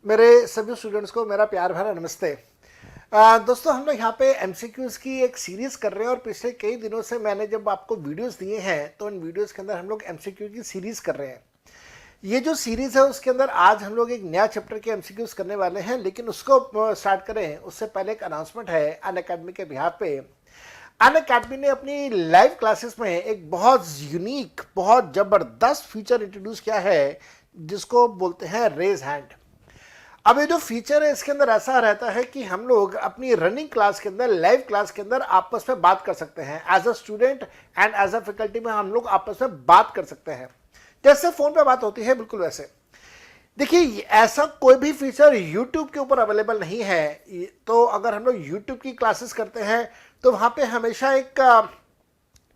मेरे सभी स्टूडेंट्स को मेरा प्यार भरा नमस्ते। दोस्तों, हम लोग यहाँ पे एमसीक्यूज की एक सीरीज कर रहे हैं और पिछले कई दिनों से मैंने जब आपको वीडियोस दिए हैं तो इन वीडियोस के अंदर हम लोग एमसीक्यू की सीरीज कर रहे हैं। ये जो सीरीज है उसके अंदर आज हम लोग एक नया चैप्टर के एमसीक्यूज करने वाले हैं, लेकिन उसको स्टार्ट करें उससे पहले एक अनाउंसमेंट है अनअकैडमी के बिहाफ पे। अनअकैडमी ने अपनी लाइव क्लासेस में एक बहुत यूनिक, बहुत जबरदस्त फीचर इंट्रोड्यूस किया है जिसको बोलते हैं रेज हैंड। अब ये जो फीचर है इसके अंदर ऐसा रहता है कि हम लोग अपनी रनिंग क्लास के अंदर, लाइव क्लास के अंदर आपस में बात कर सकते हैं। As a student and as a faculty में हम लोग आपस में बात कर सकते हैं, जैसे फोन पे बात होती है, बिल्कुल वैसे। देखिए, ऐसा कोई भी फीचर YouTube के ऊपर अवेलेबल नहीं है। तो अगर हम लोग YouTube की क्लासेस करते हैं तो वहां पे हमेशा एक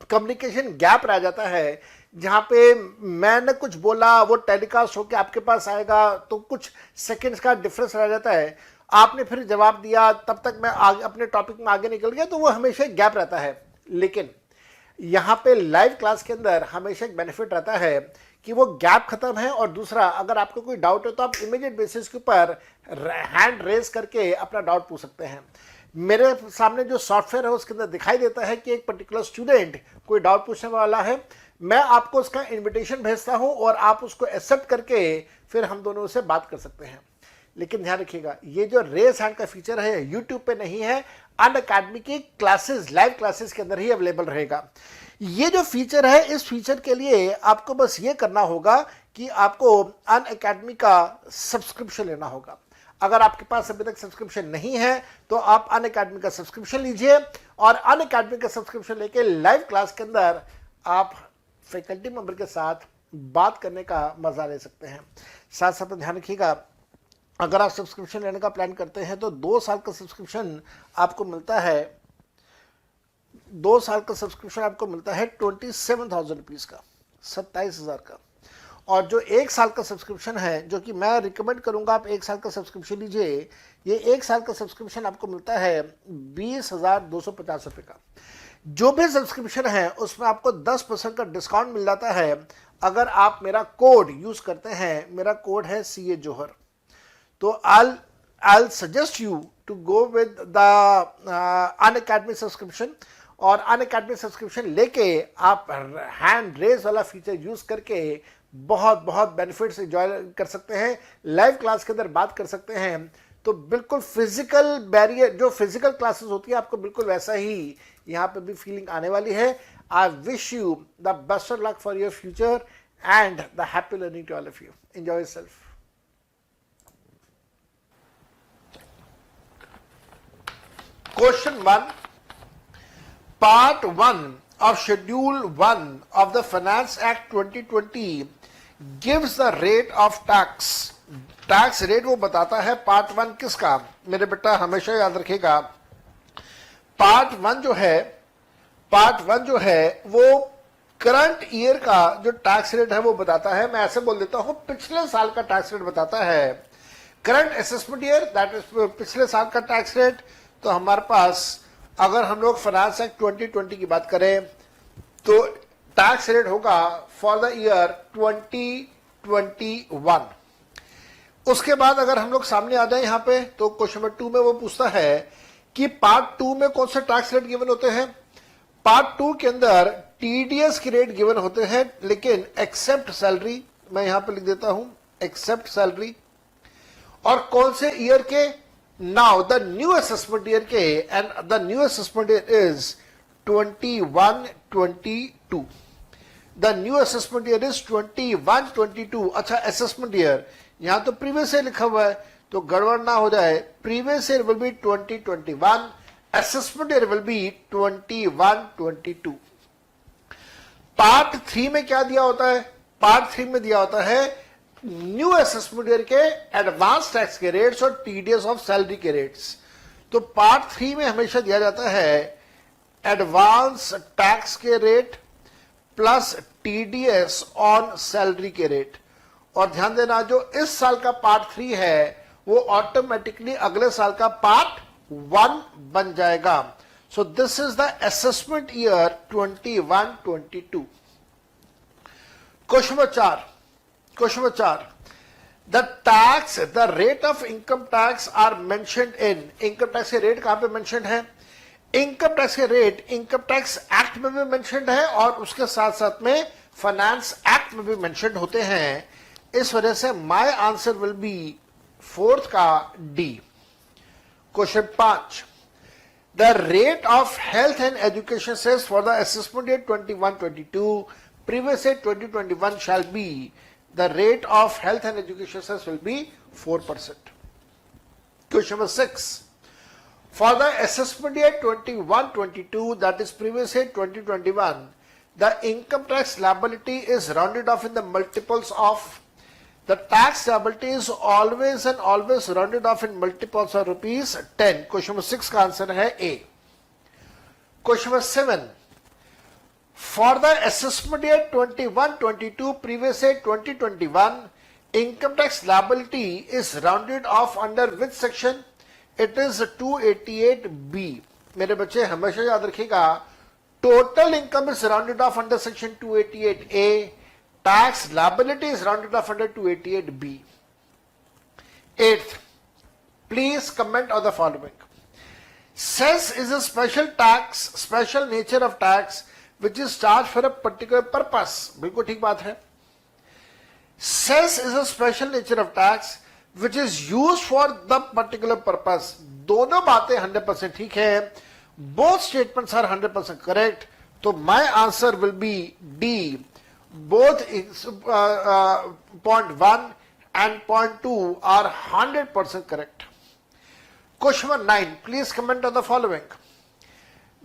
कम्युनिकेशन गैप रह जाता है, जहां पे मैंने कुछ बोला वो टेलीकास्ट होकर आपके पास आएगा तो कुछ सेकंड्स का डिफरेंस रह जाता है। आपने फिर जवाब दिया, तब तक मैं अपने टॉपिक में आगे निकल गया, तो वो हमेशा एक गैप रहता है। लेकिन यहाँ पे लाइव क्लास के अंदर हमेशा एक बेनिफिट रहता है कि वो गैप खत्म है, और दूसरा, अगर आपको कोई डाउट है तो आप इमीडिएट बेसिस के ऊपर हैंड रेज करके अपना डाउट पूछ सकते हैं। मेरे सामने जो सॉफ्टवेयर है उसके अंदर दिखाई देता है कि एक पर्टिकुलर स्टूडेंट कोई डाउट पूछने वाला है, मैं आपको उसका इनविटेशन भेजता हूं और आप उसको एक्सेप्ट करके फिर हम दोनों से बात कर सकते हैं। लेकिन ध्यान रखिएगा, ये जो रेज हैंड का फीचर है यूट्यूब पे नहीं है, अनअकैडमी की क्लासेस, लाइव क्लासेस के अंदर ही अवेलेबल रहेगा। ये जो फीचर है, इस फीचर के लिए आपको बस ये करना होगा कि आपको अनअकैडमी का सब्सक्रिप्शन लेना होगा। अगर आपके पास अभी तक सब्सक्रिप्शन नहीं है तो आप अनअकैडमी का सब्सक्रिप्शन लीजिए, और अनअकैडमी का सब्सक्रिप्शन लेके लाइव क्लास के अंदर आप फैकल्टी मेंबर के साथ बात करने का मजा ले सकते हैं। साथ साथ ध्यान रखिएगा, अगर आप सब्सक्रिप्शन लेने का प्लान करते हैं तो 2 साल का सब्सक्रिप्शन आपको मिलता है। 2 साल का सब्सक्रिप्शन आपको मिलता है 27,000 रुपीज का, 27,000 का। और जो 1 साल का सब्सक्रिप्शन है, जो कि मैं रिकमेंड करूंगा आप 1 साल का सब्सक्रिप्शन लीजिए, ये 1 साल का सब्सक्रिप्शन आपको मिलता है 20,250 रुपये का। जो भी सब्सक्रिप्शन है उसमें आपको 10% का डिस्काउंट मिल जाता है अगर आप मेरा कोड यूज करते हैं। मेरा कोड है CA जोहर। तो I'll suggest you to go with the Unacademy subscription, और अनअकैडमी सब्सक्रिप्शन लेके आप हैंड रेज वाला फीचर यूज करके बहुत बहुत बेनिफिट्स एंजॉय कर सकते हैं, लाइव क्लास के अंदर बात कर सकते हैं। तो बिल्कुल फिजिकल बैरियर, जो फिजिकल क्लासेस होती है, आपको बिल्कुल वैसा ही यहाँ पे भी फीलिंग आने वाली है। I wish you the best of luck for your future and the happy learning to all of you. Enjoy yourself. Question 1, Part 1 of Schedule 1 of the Finance Act 2020 gives the rate of tax. Tax rate वो बताता है part 1 किसका? मेरे बेटा हमेशा याद रखेगा, part 1 जो है वो करंट ईयर का जो टैक्स रेट है वो बताता है। मैं ऐसे बोल देता हूं, पिछले साल का टैक्स रेट बताता है। Current assessment year, that is पिछले साल का टैक्स रेट। तो हमारे पास, अगर हम लोग फाइनेंस एक्ट 2020 की बात करें तो टैक्स रेट होगा फॉर द ईयर 2021। उसके बाद अगर हम लोग सामने आ जाए यहाँ पे, तो क्वेश्चन नंबर 2 में वो पूछता है कि पार्ट 2 में कौन से टैक्स रेट गिवन होते हैं। पार्ट 2 के अंदर टीडीएस के रेट गिवन होते हैं, लेकिन एक्सेप्ट सैलरी, मैं यहां पे लिख देता हूं एक्सेप्ट सैलरी। और कौन से ईयर के? Now the new assessment year के, and the new assessment year is 21-22। The new assessment year is 21-22। अच्छा, असेसमेंट ईयर यहां तो प्रीवियस ईयर लिखा हुआ है, तो गड़बड़ ना हो जाए। Previous year will be 2021, assessment year will be 21-22। Part 3 में क्या दिया होता है? पार्ट 3 में दिया होता है न्यू असेसमेंट ईयर के एडवांस टैक्स के रेट्स और टीडीएस ऑफ सैलरी के रेट्स। तो पार्ट 3 में हमेशा दिया जाता है एडवांस टैक्स के rate plus TDS on salary के रेट। और ध्यान देना, जो इस साल का पार्ट 3 है वो ऑटोमेटिकली अगले साल का पार्ट 1 बन जाएगा। So this is the assessment year 21-22। Question number 4, the rate of income tax are mentioned in, income tax के रेट कहां पे मेंशन्ड है? इनकम टैक्स के रेट इनकम टैक्स एक्ट में भी मेंशन्ड है और उसके साथ साथ में फाइनेंस एक्ट में भी मेंशन्ड होते हैं। इस वजह से my answer will be fourth का D. Question 5, the rate of health and education cess for the assessment year 21-22 previous year 2021 shall be, the rate of health and education cess will be 4%. Question number 6, for the assessment year 21-22, that is previous year 2021, the income tax liability is rounded off in the multiples of, the tax liability is always and always rounded off in multiples of rupees 10. Question number 6 का answer है A. Question number 7, for the assessment year 21-22, previous year 2021, income tax liability is rounded off under which section? It is 288B. मेरे बच्चे हमेशा याद रखिएगा, total income is rounded off under section 288A, tax liability is rounded off under 288B. 8th, please comment on the following. Cess is a special tax, special nature of tax which is charged for a particular purpose. बिल्कुल ठीक बात है। Cess is a special nature of tax which is used for the particular purpose. दोनों बातें 100% ठीक है। Both statements are 100% correct. तो my answer will be D. Both point 1 and point 2 are 100% correct. Question number 9. Please comment on the following.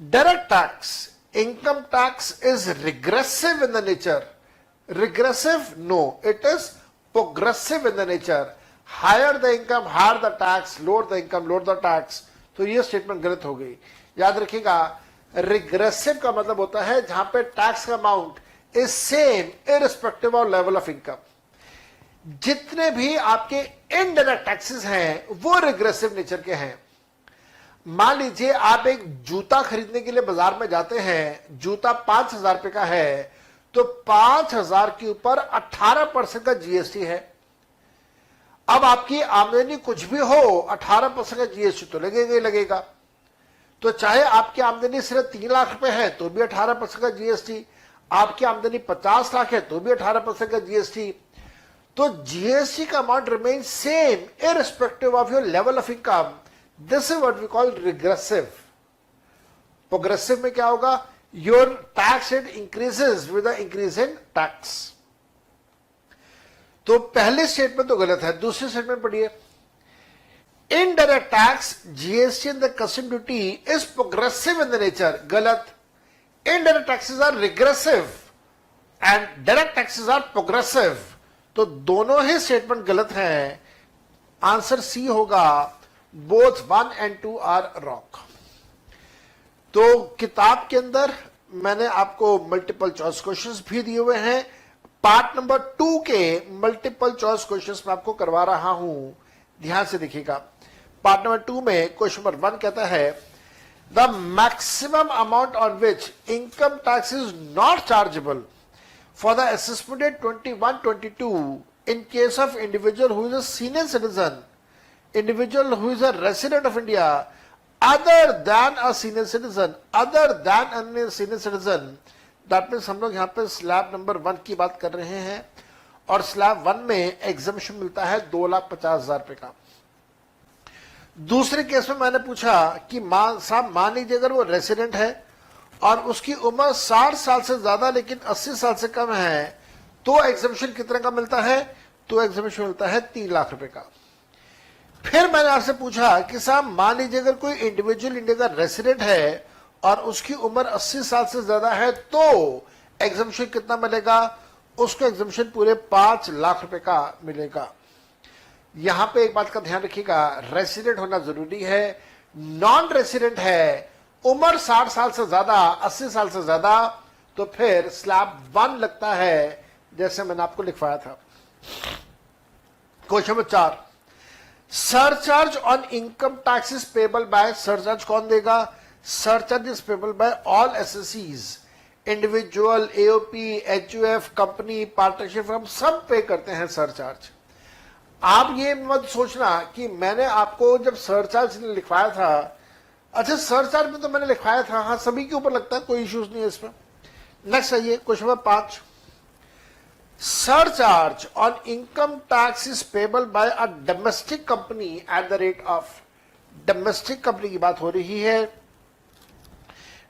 Direct tax, income tax is regressive in the nature. Regressive? No, it is progressive in the nature. Higher the income, higher the tax, lower the income, lower the tax. तो ये statement गलत हो गई। याद रखिएगा, regressive का मतलब होता है जहां पे टैक्स का amount is same irrespective of level of income. जितने भी आपके इनडायरेक्ट टैक्सेस हैं वो रिग्रेसिव नेचर के हैं। मान लीजिए आप एक जूता खरीदने के लिए बाजार में जाते हैं, जूता 5,000 रुपए का है, तो 5,000 के ऊपर 18% का जीएसटी है। अब आपकी आमदनी कुछ भी हो, 18% का जीएसटी तो लगेगा ही लगेगा। तो चाहे आपकी आमदनी सिर्फ 3 लाख रुपए है तो भी 18% का जीएसटी, आपकी आमदनी 50 लाख है तो भी 18% का जीएसटी। तो जीएसटी का amount remain same irrespective of your level of income. This is what we call regressive. Progressive में क्या होगा? Your tax rate increases with the increase in tax. तो पहले स्टेटमेंट तो गलत है। दूसरी स्टेटमेंट पढ़िए। Indirect tax, GST and the custom duty is progressive in the nature. गलत। Indirect taxes are regressive and direct taxes are progressive. तो दोनों ही स्टेटमेंट गलत हैं। आंसर सी होगा। Both 1 and 2 are wrong. तो किताब के अंदर मैंने आपको मल्टीपल चॉइस क्वेश्चंस भी दिए हुए हैं। पार्ट नंबर 2 के मल्टीपल चॉइस क्वेश्चंस मैं आपको करवा रहा हूं, ध्यान से देखिएगा। पार्ट नंबर 2 में क्वेश्चन नंबर 1 कहता है, the maximum amount on which income tax is not chargeable for the assessment at 21-22 in case of individual who is a senior citizen, individual who is a resident of India, other than a senior citizen, other than a senior citizen, that means हम लोग यहाँ पे slab number 1 की बात कर रहे हैं और स्लैब 1 में एग्जामिशन मिलता है 2,50,000 रुपए का। दूसरे केस में मैंने पूछा कि मान लीजिए अगर वो रेसिडेंट है और उसकी उम्र 60 साल से ज्यादा लेकिन 80 साल से कम है, तो एग्जामिशन कितने का मिलता है? तो एग्जामिशन मिलता है 3 लाख रुपए का। फिर मैंने आपसे पूछा कि साहब मान लीजिए अगर कोई इंडिविजुअल इंडिया का रेसिडेंट है और उसकी उम्र 80 साल से ज्यादा है तो एग्जामिशन कितना मिलेगा? उसको एग्जामिशन पूरे 5 लाख रुपए का मिलेगा। यहां पे एक बात का ध्यान रखिएगा, रेसिडेंट होना जरूरी है। नॉन रेसिडेंट है, उम्र 60 साल से ज्यादा, 80 साल से ज्यादा, तो फिर स्लैब 1 लगता है जैसे मैंने आपको लिखवाया था। Question number 4, surcharge on income tax is payable by, surcharge कौन देगा? Surcharge is payable by all assessees, individual, AOP, HUF, company, partnership, हम सब पे करते हैं सरचार्ज। आप ये मत सोचना कि मैंने आपको जब सरचार्ज लिखवाया था, अच्छा सरचार्ज में तो मैंने लिखवाया था, हाँ सभी के ऊपर लगता है, कोई इश्यूज नहीं है इसमें। नेक्स्ट आइए question number 5, surcharge on income tax is payable by a domestic company at the rate of, domestic company की बात हो रही है,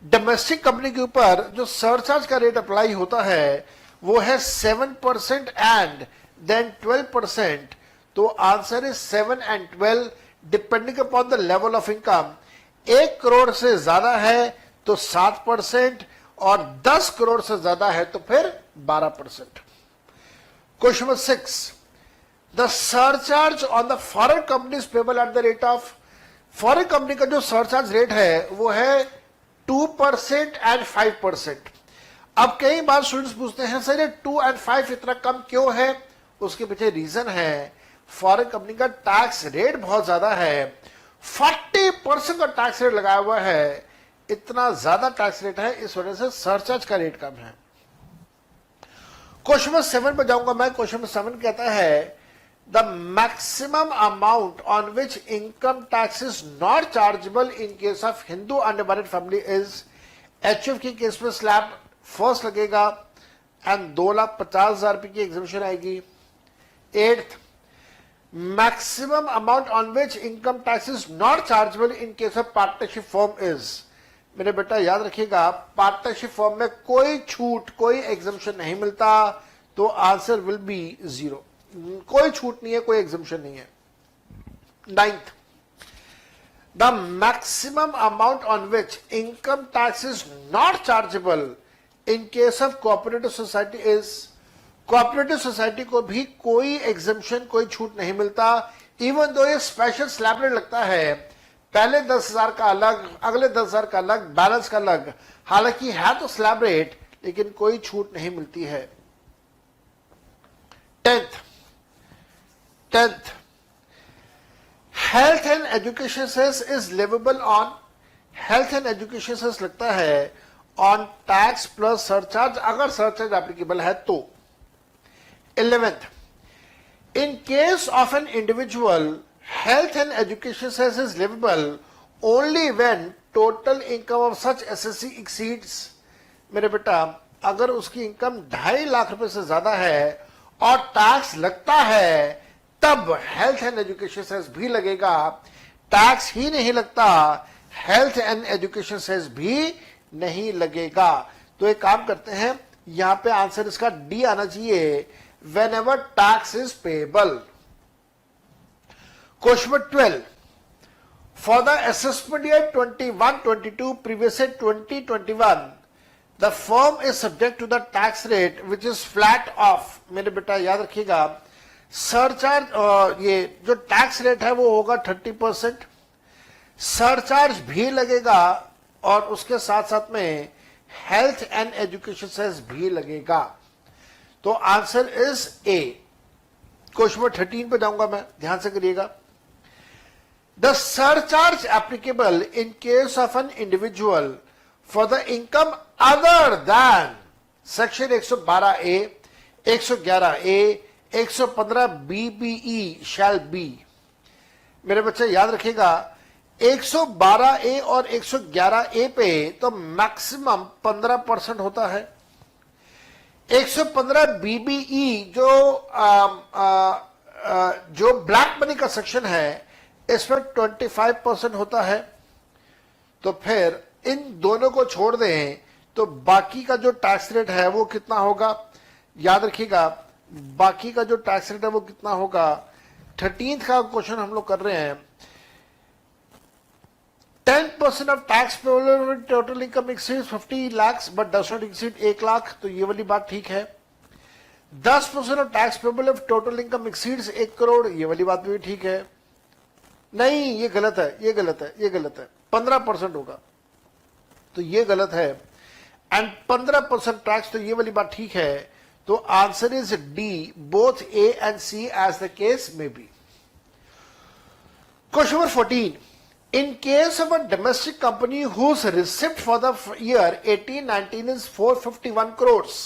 डोमेस्टिक कंपनी के ऊपर जो सरचार्ज का रेट अप्लाई होता है वो है 7% एंड देन 12%। तो answer is 7 and 12 depending upon the level of income. 1 crore से ज्यादा है तो 7% और 10 करोड़ से ज्यादा है तो फिर 12%। Question number 6, the surcharge on the foreign companies payable at the rate of, foreign company का जो सरचार्ज रेट है वो है 2% एंड 5%। अब कई बार स्टूडेंट्स पूछते हैं सर ये 2 एंड 5 इतना कम क्यों है, उसके पीछे रीजन है फॉरेन कंपनी का टैक्स रेट बहुत ज्यादा है, 40% का टैक्स रेट लगाया हुआ है, इतना ज्यादा टैक्स रेट है, इस वजह से सरचार्ज का रेट कम है। क्वेश्चन नंबर 7 पर जाऊंगा मैं। क्वेश्चन नंबर 7 कहता है the maximum amount on which income tax is not chargeable in case of Hindu unmarried family is, HF के केस में स्लैब फर्स्ट लगेगा एंड 2,50,000 रुपए की एग्जामिशन आएगी। 8th, maximum amount on which income tax is not chargeable in case of partnership form is, मेरे बेटा याद रखिएगा पार्टनरशिप फॉर्म में कोई छूट कोई एग्जामिशन नहीं मिलता, तो आंसर विल बी 0, कोई छूट नहीं है, कोई एग्जामिशन नहीं है। 9th, the maximum amount on which income tax is not chargeable in case of cooperative society is, cooperative society को भी कोई एग्जामिशन कोई छूट नहीं मिलता, इवन दो ये स्पेशल स्लैब रेट लगता है, पहले 10,000 का अलग, अगले 10,000 का अलग, बैलेंस का अलग, हालांकि है तो स्लैब रेट लेकिन कोई छूट नहीं मिलती है। 10th, health and education cess is leviable on, health and education cess लगता है ऑन टैक्स प्लस सरचार्ज, अगर सरचार्ज एप्लीकेबल है तो। 11th, in case of an individual, health and education cess is livable only when total income of such assessee exceeds, मेरे बेटा अगर उसकी income 2.5 lakh रुपए से ज्यादा है और टैक्स लगता है तब हेल्थ एंड एजुकेशन सेस भी लगेगा, टैक्स ही नहीं लगता हेल्थ एंड एजुकेशन सेस भी नहीं लगेगा। तो एक काम करते हैं, यहां पे आंसर इसका डी आना चाहिए, whenever tax is payable. Question number 12, for the assessment year 21-22, previous year 20-21, the firm is subject to the tax rate which is flat off, मेरे बेटा याद रखिएगा सरचार्ज ये जो टैक्स रेट है वो होगा 30%, सरचार्ज भी लगेगा और उसके साथ साथ में हेल्थ एंड एजुकेशन सेस भी लगेगा, तो answer is a. Question number 13 पे जाऊंगा मैं, ध्यान से करिएगा। The surcharge applicable in case of an individual for the income other than section 112A, 111A, 115 BBE shall be, मेरे बच्चे याद रखिएगा 112A और 111A पे तो मैक्सिमम 15% होता है, 115 BBE जो ब्लैक मनी का सेक्शन है इसमें 25% होता है, तो फिर इन दोनों को छोड़ दें तो बाकी का जो टैक्स रेट है वो कितना होगा, याद रखिएगा बाकी का जो टैक्स रेट है वो कितना होगा। 13th का क्वेश्चन हम लोग कर रहे हैं, 10% of tax payable total income exceed 50 lakhs but does not exceed 1 lakh, तो ये वाली बात ठीक है। 10% of tax payable of total income exceeds 1 crore, ये वाली बात भी ठीक है। नहीं ये गलत है, ये गलत है, ये गलत है, 15% होगा तो ये गलत है, एंड 15% टैक्स, तो ये वाली बात ठीक है, तो answer is D, both A and C as the case may be. Question number 14, in case of a domestic company whose receipt for the year 18-19 is 451 crores,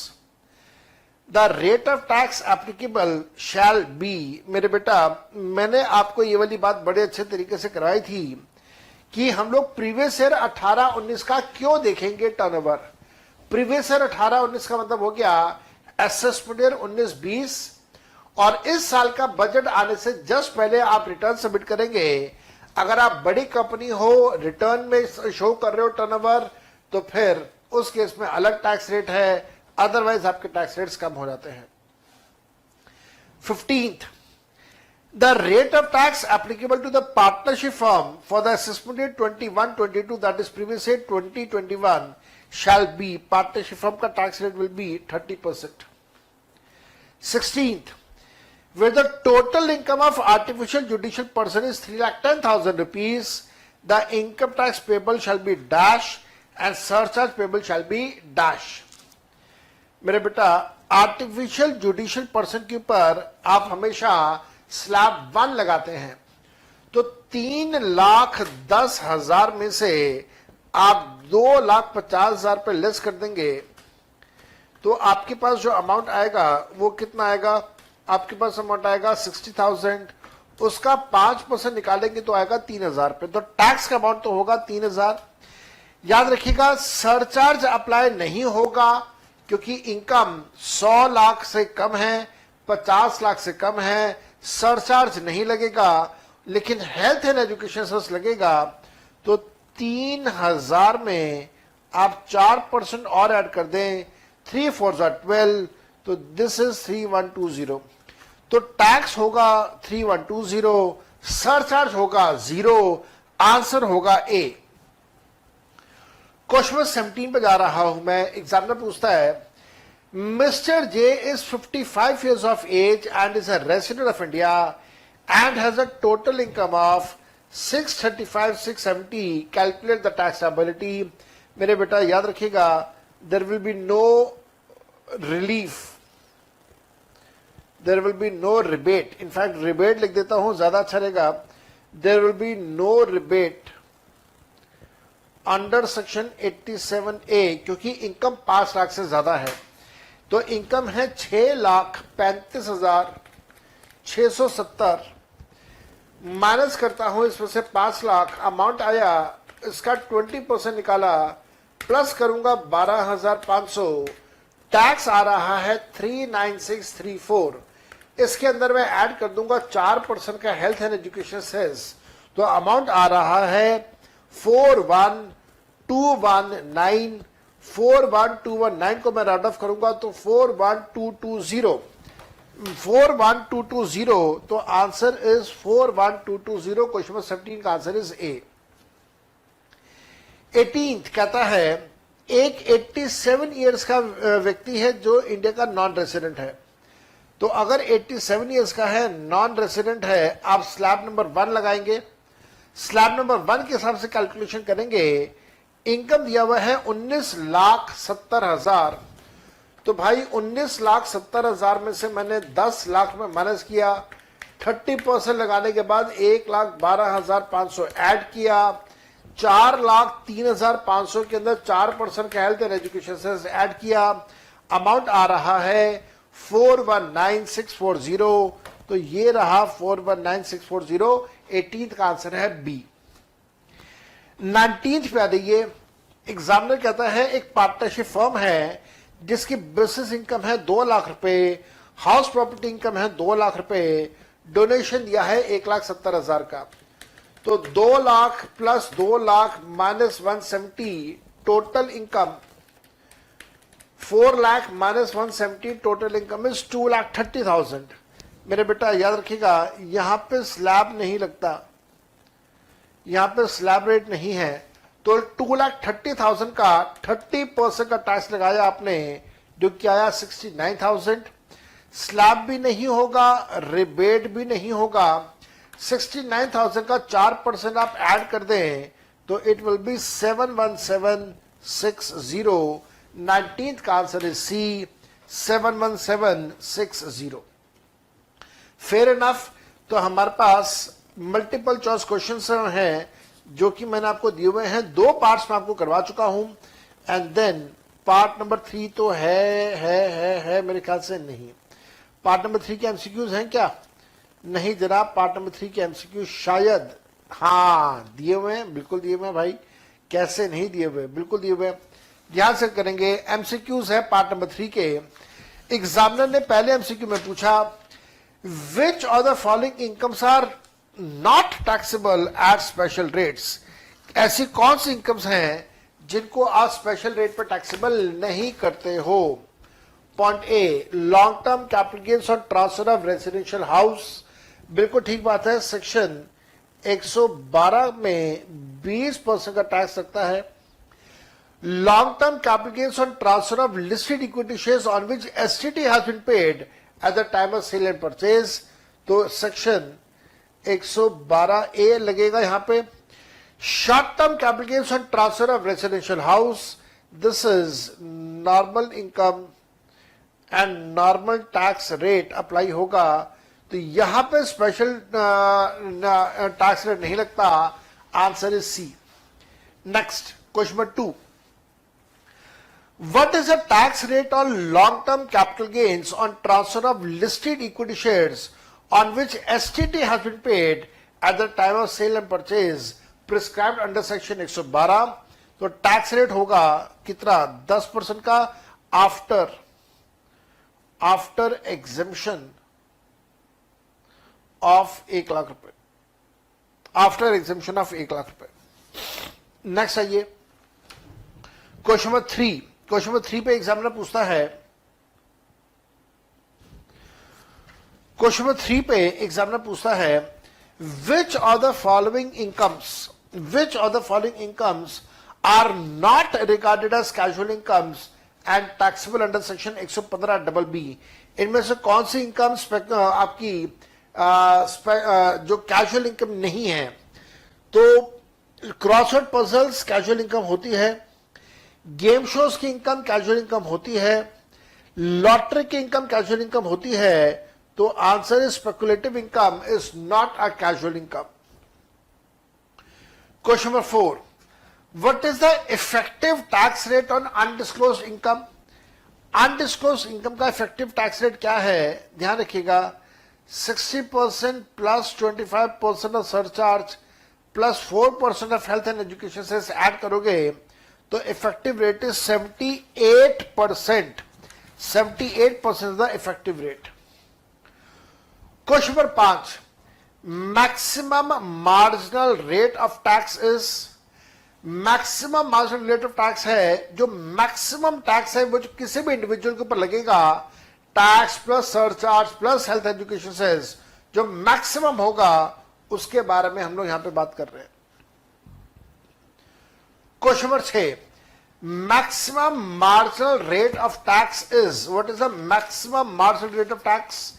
the rate of tax applicable shall be. मेरे बेटा, मैंने आपको ये वाली बात बड़े अच्छे तरीके से करवाई थी कि हम लोग प्रीवियस ईयर 18-19 का क्यों देखेंगे टर्नओवर। प्रीवियस ईयर 18-19 का मतलब हो गया असेसमेंट ईयर 19-20, और इस साल का बजट आने से जस्ट पहले आप रिटर्न सबमिट करेंगे। अगर आप बड़ी कंपनी हो, रिटर्न में शो कर रहे हो टर्नओवर, तो फिर उस केस में अलग टैक्स रेट है, अदरवाइज आपके टैक्स रेट्स कम हो जाते हैं। 15th, the rate of tax applicable to the partnership firm for the assessment year 21-22, that is previous year 2021, shall be, partnership firm का tax rate will be 30%. 16th, where the total income of artificial judicial person is 3,10,000 rupees, the income tax payable shall be dash and surcharge payable shall be dash. मेरे बेटा, artificial judicial person के ऊपर आप हमेशा slab 1 लगाते हैं, तो 3,10,000 में से आप 2,50,000 पे लेस कर देंगे, तो आपके पास जो अमाउंट आएगा वो कितना आएगा? आपके पास अमाउंट आएगा 60,000, उसका 5% निकालेंगे तो आएगा 3,000 पे, तो टैक्स का अमाउंट तो होगा 3,000। याद रखिएगा, सरचार्ज अप्लाई नहीं होगा क्योंकि इनकम 100 लाख से कम है, 50 लाख से कम है, सरचार्ज नहीं लगेगा, लेकिन हेल्थ एंड एजुकेशन सेस लगेगा। तो 3,000 में आप 4% और ऐड कर दें, 3 4 12, तो दिस इज 3,120। तो टैक्स होगा 3,120, सरचार्ज होगा 0, आंसर होगा ए। क्वेश्चन 17 पे जा रहा हूं मैं। एग्जामिनर पूछता है, mister J is 55 years of age and is a resident of India and has a total income of 635,670, calculate the tax liability। मेरे बेटा याद रखिएगा, there will be no relief, there will be no rebate, in fact rebate लिख देता हूं ज्यादा अच्छा रहेगा, there will be no rebate under section 87A, क्योंकि इनकम 5 लाख से ज्यादा है। तो इनकम है 6,35,670, माइनस करता हूं इसमें से 5 लाख, अमाउंट आया, इसका 20% निकाला, प्लस करूंगा 12,500, टैक्स आ रहा है 39634। इसके अंदर मैं ऐड कर दूंगा 4% का हेल्थ एंड एजुकेशन सेस, तो अमाउंट आ रहा है 41,219। 41,219 को मैं राउंड ऑफ करूंगा तो 41,220, 41,220, तो आंसर इज 41,220। क्वेश्चन नंबर 17 का आंसर इज ए। 18th कहता है, एक 87 ईयर्स का व्यक्ति है जो इंडिया का नॉन रेसिडेंट है। तो अगर 87 ईयर्स का है, नॉन रेसिडेंट है, आप स्लैब नंबर 1 लगाएंगे। स्लैब नंबर 1 के हिसाब से कैलकुलेशन करेंगे। इनकम दिया हुआ है 19,70,000, तो भाई 19,70,000 में से मैंने 10 लाख में माइनस किया, 30% लगाने के बाद 1,12,500 ऐड किया, 4,03,500 के अंदर 4% का हेल्थ एंड एजुकेशन से ऐड किया, अमाउंट आ रहा है 419,640। तो ये रहा 419,640। 18th का आंसर है बी। 19th पे आ जाइए। एग्जामिनर कहता है, एक पार्टनरशिप फर्म है जिसकी बिजनेस इनकम है 2 लाख रुपए, हाउस प्रॉपर्टी इनकम है 2 लाख रुपए, डोनेशन दिया है 1,70,000 का। तो 2 lakh plus 2 lakh minus 170, total income 4 lakh minus 170, total income is 2,30,000। मेरे बेटा याद रखिएगा, यहां पे स्लैब नहीं लगता, यहां पे स्लैब रेट नहीं है, तो 2,30,000 का 30% का टैक्स लगाया आपने, जो क्या आया 69,000। स्लैब भी नहीं होगा, रिबेट भी नहीं होगा। 69,000 का 4% आप ऐड कर दें तो इट विल बी 71760। 19th का आंसर है सी, 71760। Fair enough. तो हमारे पास मल्टीपल चॉइस क्वेश्चन हैं जो कि मैंने आपको दिए हुए हैं, 2 पार्ट्स में आपको करवा चुका हूं, एंड देन पार्ट नंबर 3 तो है मेरे ख्याल से नहीं। पार्ट नंबर 3 के एमसीक्यूज हैं क्या? नहीं जनाब, पार्ट नंबर 3 के एमसीक्यू शायद हाँ दिए हुए हैं, बिल्कुल दिए हुए हैं भाई, कैसे नहीं दिए हुए, बिल्कुल दिए हुए हैं। ध्यान से करेंगे, एमसीक्यूज है पार्ट नंबर 3 के। एग्जामिनर ने पहले एमसीक्यू में पूछा which of the following incomes are not taxable at special rates. ऐसी कौन सी इनकम्स हैं जिनको आप स्पेशल रेट पर टैक्सेबल नहीं करते हो? Point A, long term capital gains on transfer of residential house, बिल्कुल ठीक बात है, सेक्शन 112 में 20% का टैक्स लगता है। Long term capital gains on transfer of listed equity shares on which STT has been paid at the time of sale and purchase, तो section 112 A लगेगा यहां पे। Short term capital gains on transfer of residential house, this is normal income and normal tax rate apply होगा, तो यहां पे special tax rate नहीं लगता। Answer is C. Next question number 2, what is the tax rate on long term capital gains on transfer of listed equity shares on which STT has been paid at the time of sale and purchase prescribed under section 112? तो tax rate होगा कितना? 10% का after exemption of 1 lakh रुपए, after exemption of 1 lakh रुपए। Next आइए question number 3। Question number 3 पे examiner पूछता है, क्वेश्चन नंबर 3 पे एग्जामिनर पूछता है which of the following incomes are not regarded as casual incomes and taxable under section 115(b)। इनमें से कौन सी इनकम आपकी जो कैजुअल इनकम नहीं है? तो क्रॉसवर्ड पजल्स कैजुअल इनकम होती है, गेम शोज की इनकम कैजुअल इनकम होती है, लॉटरी की इनकम कैजुअल इनकम होती है। तो answer is speculative income is not a casual income. Question number 4, what is the effective tax rate on undisclosed income? Undisclosed income का effective tax rate क्या है? ध्यान रखिएगा, 60% plus 25% of surcharge plus 4% of health and education cess add करोगे तो effective rate is 78%। 78% the effective rate. Question number 5, maximum marginal rate of tax is. Maximum marginal rate of tax है, जो maximum tax है वो जो किसी भी individual के ऊपर लगेगा, tax plus surcharge plus health education cess, जो मैक्सिमम होगा उसके बारे में हम लोग यहां पे बात कर रहे हैं। Question number 6, maximum marginal rate of tax is. What is the maximum marginal rate of tax?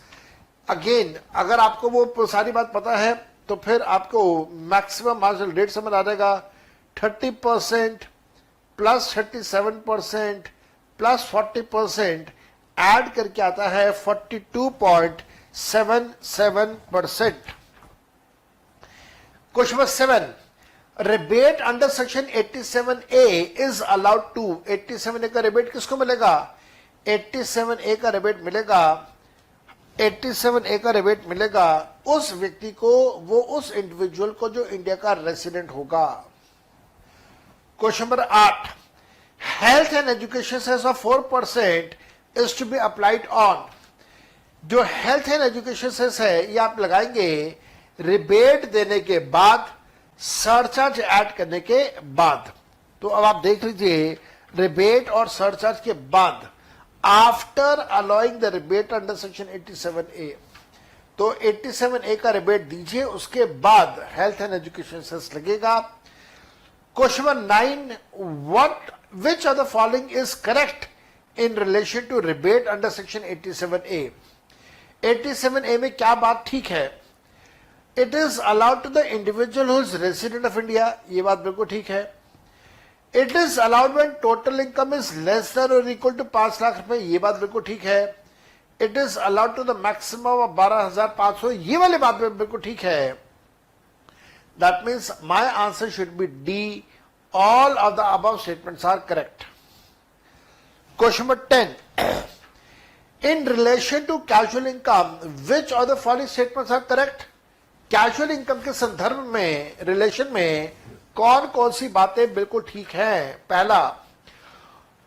Again अगर आपको वो सारी बात पता है तो फिर आपको मैक्सिमम मार्जिनल रेट समझ आ जाएगा। 30% प्लस 37% प्लस 40% ऐड करके आता है 42.77%। Question number 7, rebate under section 87A is allowed to. 87A का रिबेट किसको मिलेगा? 87A का रिबेट मिलेगा, 87A का रिबेट मिलेगा उस व्यक्ति को, वो उस इंडिविजुअल को जो इंडिया का रेसिडेंट होगा। Question number 8, health and education cess of 4% is to be applied on. जो हेल्थ एंड एजुकेशन सेस है ये आप लगाएंगे रिबेट देने के बाद, सरचार्ज ऐड करने के बाद। तो अब आप देख लीजिए, रिबेट और सरचार्ज के बाद, after allowing the rebate under section 87A, तो 87A का रिबेट दीजिए, उसके बाद हेल्थ एंड एजुकेशन सेस लगेगा। Question number 9, which of the following is correct in relation to rebate under section 87A? 87A में क्या बात ठीक है? It is allowed to the individual who is resident of India, ये बात बिल्कुल ठीक है। It is allowed when total income is less then और इक्वल टू 5 लाख रुपए, ये बात बिल्कुल ठीक है। It is allowed to the maximum of 12,500, ये वाली बात बिल्कुल ठीक है। That means my answer should be D, all of the above statements are correct. Question number 10, in relation to casual income which of the following statements are correct? Casual income के संदर्भ में, relation में कौन कौन सी बातें बिल्कुल ठीक हैं? पहला,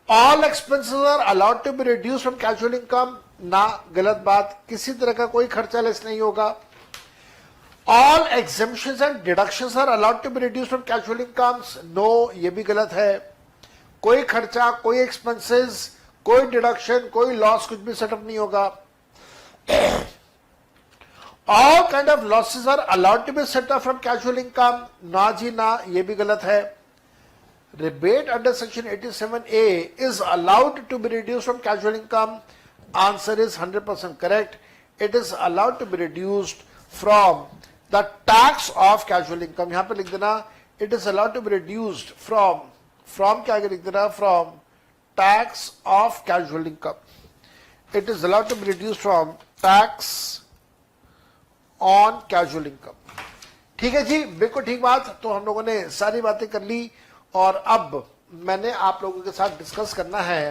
all expenses are allowed to be reduce from casual income, ना, गलत बात, किसी तरह का कोई खर्चा लेस नहीं होगा। All exemptions and deductions are allowed to be reduce from casual incomes, no, ये भी गलत है। कोई खर्चा, कोई एक्सपेंसेस, कोई डिडक्शन, कोई लॉस, कुछ भी सेटअप नहीं होगा। All kind of losses are allowed to be set up from casual income, ना जी ना, ये भी गलत है। Rebate under section 87A is allowed to be reduced from casual income. Answer is 100% correct. It is allowed to be reduced from the tax of casual income. यहां पे लिख देना, it is allowed to be reduced from क्या लिख देना, from tax of casual income. It is allowed to be reduced from tax on casual income. ठीक है जी, बिल्कुल ठीक बात। तो हम लोगों ने सारी बातें कर ली और अब मैंने आप लोगों के साथ डिस्कस करना है